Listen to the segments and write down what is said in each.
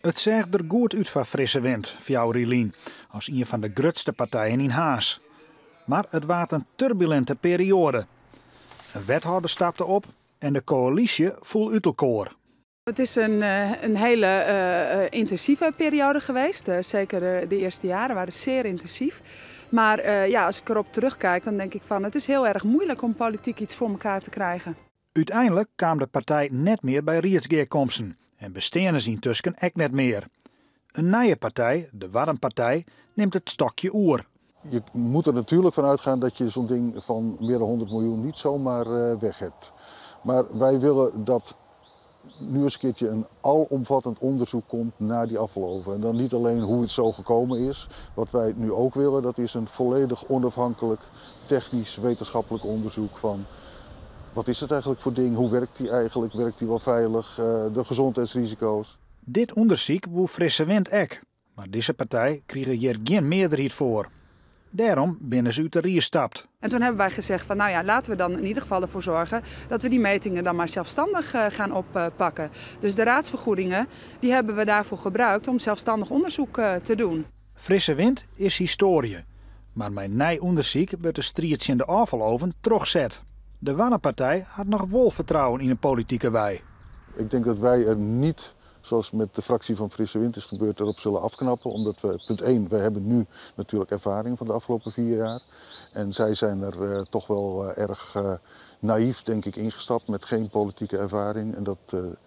Het zegt er goed uit van Frisse Wind, voor Rielien, als een van de grootste partijen in Haas. Maar het was een turbulente periode. Een wethouder stapte op en de coalitie voel uit elkaar. Het is een hele intensieve periode geweest. Zeker de eerste jaren waren zeer intensief. Maar als ik erop terugkijk, dan denk ik van het is heel erg moeilijk om politiek iets voor elkaar te krijgen. Uiteindelijk kwam de partij net meer bij Rietsgeerkomsten en besteden zien tussen ook net meer. Een nieuwe partij, de Warmpartij, neemt het stokje oer. Je moet er natuurlijk van uitgaan dat je zo'n ding van meer dan 100 miljoen niet zomaar weg hebt. Maar wij willen dat nu eens een keertje een alomvattend onderzoek komt naar die afgelopen. En dan niet alleen hoe het zo gekomen is. Wat wij nu ook willen, dat is een volledig onafhankelijk, technisch, wetenschappelijk onderzoek van wat is het eigenlijk voor ding, hoe werkt die eigenlijk, werkt die wel veilig, de gezondheidsrisico's. Dit onderzoek woe Frisse Wind ek, maar deze partij kreeg hier geen meerderheid voor. Daarom binnen ze uit de rie stapt. En toen hebben wij gezegd van nou ja, laten we dan in ieder geval ervoor zorgen dat we die metingen dan maar zelfstandig gaan oppakken. Dus de raadsvergoedingen die hebben we daarvoor gebruikt om zelfstandig onderzoek te doen. Frisse Wind is historie, maar met nij onderzoek wordt de strijd in de afgelopen terugzet. De Warmpartij had nog wel vertrouwen in een politieke wij. Ik denk dat wij er niet, zoals met de fractie van Frisse Wind is gebeurd, erop zullen afknappen. Omdat we, punt 1, we hebben nu natuurlijk ervaring van de afgelopen 4 jaar. En zij zijn er toch wel erg naïef, denk ik, ingestapt met geen politieke ervaring. En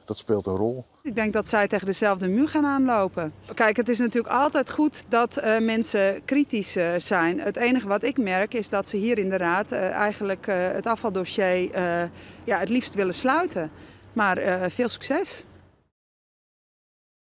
dat speelt een rol. Ik denk dat zij tegen dezelfde muur gaan aanlopen. Kijk, het is natuurlijk altijd goed dat mensen kritisch zijn. Het enige wat ik merk is dat ze hier in de Raad eigenlijk het afvaldossier het liefst willen sluiten. Maar veel succes!